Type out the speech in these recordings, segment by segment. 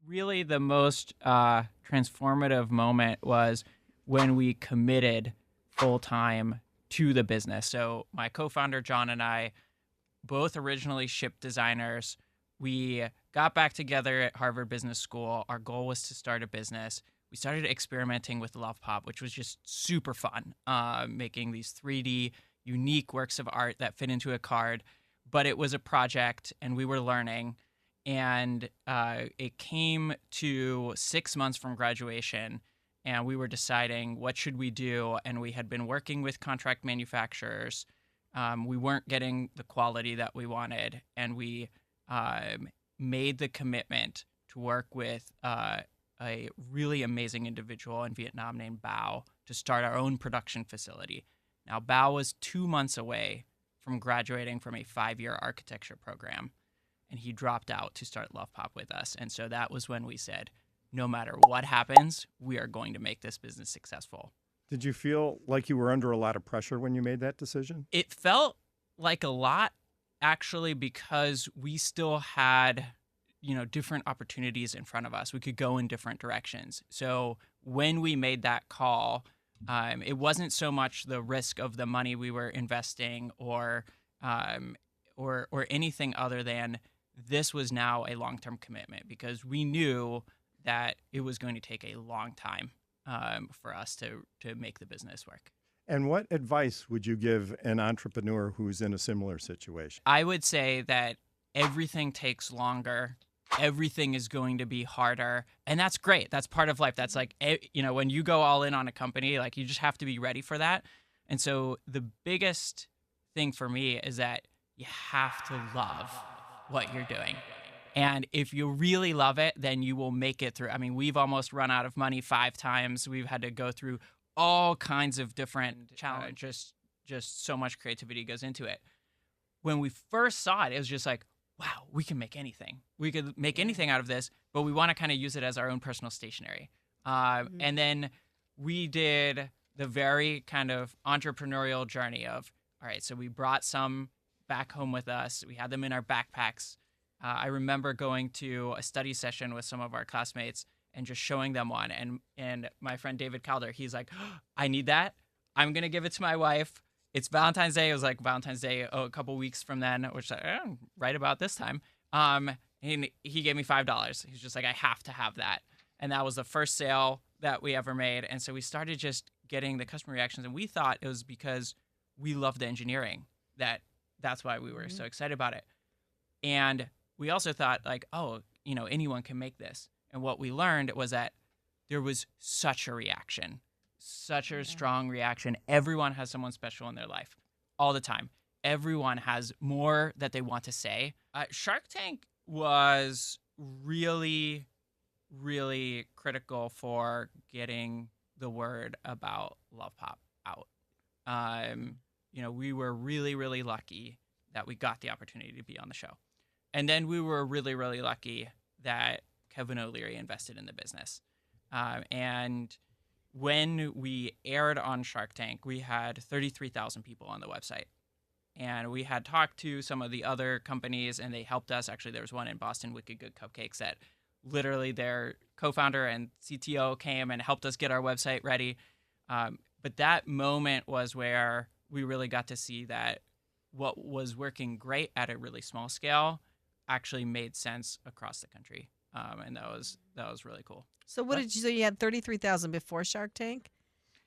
really the most transformative moment was when we committed full time to the business. So my co-founder John and I, both originally ship designers, we got back together at Harvard Business School. Our goal was to start a business. We started experimenting with Lovepop, which was just super fun, making these 3D unique works of art that fit into a card. But it was a project, and we were learning. And it came to 6 months from graduation, and we were deciding what should we do. And we had been working with contract manufacturers. We weren't getting the quality that we wanted, and we made the commitment to work with a really amazing individual in Vietnam named Bao to start our own production facility. Now, Bao was 2 months away from graduating from a 5-year architecture program, and he dropped out to start Lovepop with us. And so that was when we said, no matter what happens, we are going to make this business successful. Did you feel like you were under a lot of pressure when you made that decision? It felt like a lot, actually, because we still had, different opportunities in front of us. We could go in different directions. So when we made that call, it wasn't so much the risk of the money we were investing or anything other than this was now a long-term commitment, because we knew that it was going to take a long time for us to make the business work. And what advice would you give an entrepreneur who's in a similar situation? I would say that everything takes longer. Everything is going to be harder. And that's great. That's part of life. That's like, when you go all in on a company, like you just have to be ready for that. And so the biggest thing for me is that you have to love what you're doing. And if you really love it, then you will make it through. I mean, we've almost run out of money 5 times. We've had to go through all kinds of different challenges. Just so much creativity goes into it. When we first saw it, it was just like, wow, we can make anything. We could make anything out of this, but we want to kind of use it as our own personal stationery. And then we did the very kind of entrepreneurial journey of, all right, so we brought some back home with us. We had them in our backpacks. I remember going to a study session with some of our classmates and just showing them one. And my friend David Calder, he's like, I need that. I'm going to give it to my wife. It's Valentine's Day. It was like Valentine's Day a couple weeks from then, which right about this time. And he gave me $5. He's just like, I have to have that. And that was the first sale that we ever made. And so we started just getting the customer reactions. And we thought it was because we loved the engineering that's why we were so excited about it. And we also thought like, anyone can make this. And what we learned was that there was such a reaction. Such a strong reaction. Everyone has someone special in their life all the time. Everyone has more that they want to say. Shark Tank was really, really critical for getting the word about Lovepop out. We were really, really lucky that we got the opportunity to be on the show. And then we were really, really lucky that Kevin O'Leary invested in the business. And when we aired on Shark Tank, we had 33,000 people on the website. And we had talked to some of the other companies, and they helped us. Actually, there was one in Boston, Wicked Good Cupcakes, that literally their co-founder and CTO came and helped us get our website ready. But that moment was where we really got to see that what was working great at a really small scale actually made sense across the country. And that was really cool. So so you had 33,000 before Shark Tank?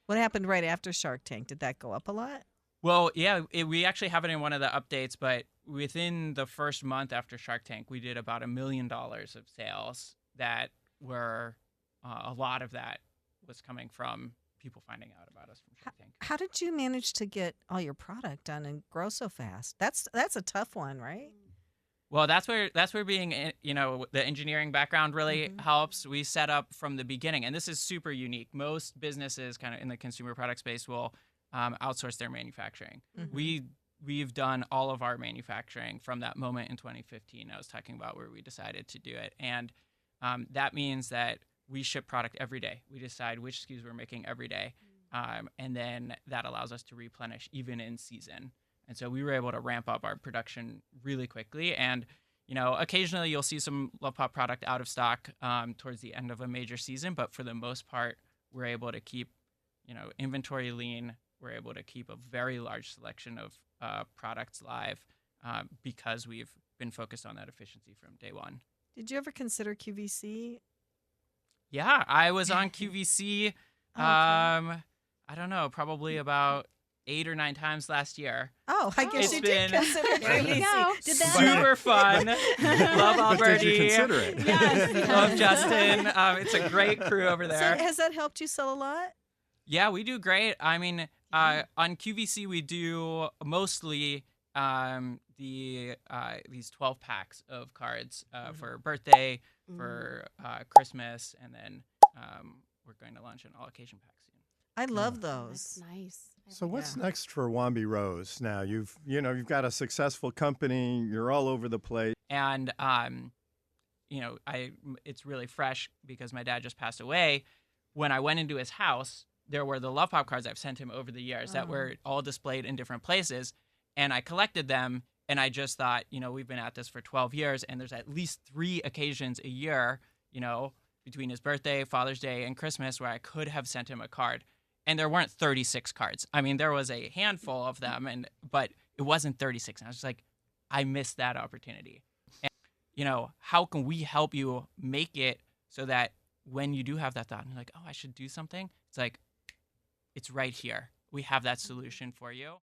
What happened right after Shark Tank? Did that go up a lot? Well, yeah, we actually have it in one of the updates, but within the first month after Shark Tank, we did about $1 million of sales that were, a lot of that was coming from people finding out about us from Shark Tank. How did you manage to get all your product done and grow so fast? That's a tough one, right? Well, that's where being, the engineering background really helps. We set up from the beginning, and this is super unique. Most businesses kind of in the consumer product space will outsource their manufacturing. We've done all of our manufacturing from that moment in 2015 I was talking about, where we decided to do it. And that means that we ship product every day. We decide which SKUs we're making every day. And then that allows us to replenish even in season. And so we were able to ramp up our production really quickly. And, occasionally you'll see some Lovepop product out of stock towards the end of a major season, but for the most part, we're able to keep, inventory lean. We're able to keep a very large selection of products live because we've been focused on that efficiency from day one. Did you ever consider QVC? Yeah, I was on QVC. Oh, okay. I don't know, probably about 8 or 9 times last year. Oh, I guess It's you did been- consider There you QVC. go. Did that Super fun. Love But did you Alberti. consider it? Yes. Love Justin. It's a great crew over So there. has that helped you sell a lot? Yeah, we do great. I mean, on QVC we do mostly these 12 packs of cards for birthday, for Christmas, and then we're going to launch an all occasion pack soon. I love That's those. nice. I So like what's Yeah. next for Wombi Rose now? You've got a successful company. You're all over the place. And it's really fresh because my dad just passed away. When I went into his house, there were the Lovepop cards I've sent him over the years that were all displayed in different places, and I collected them. And I just thought, we've been at this for 12 years, and there's at least 3 occasions a year, between his birthday, Father's Day, and Christmas, where I could have sent him a card. And there weren't 36 cards. I mean, there was a handful of them, but it wasn't 36. And I was just like, I missed that opportunity. And, how can we help you make it so that when you do have that thought and you're like, oh, I should do something, it's like, it's right here. We have that solution for you.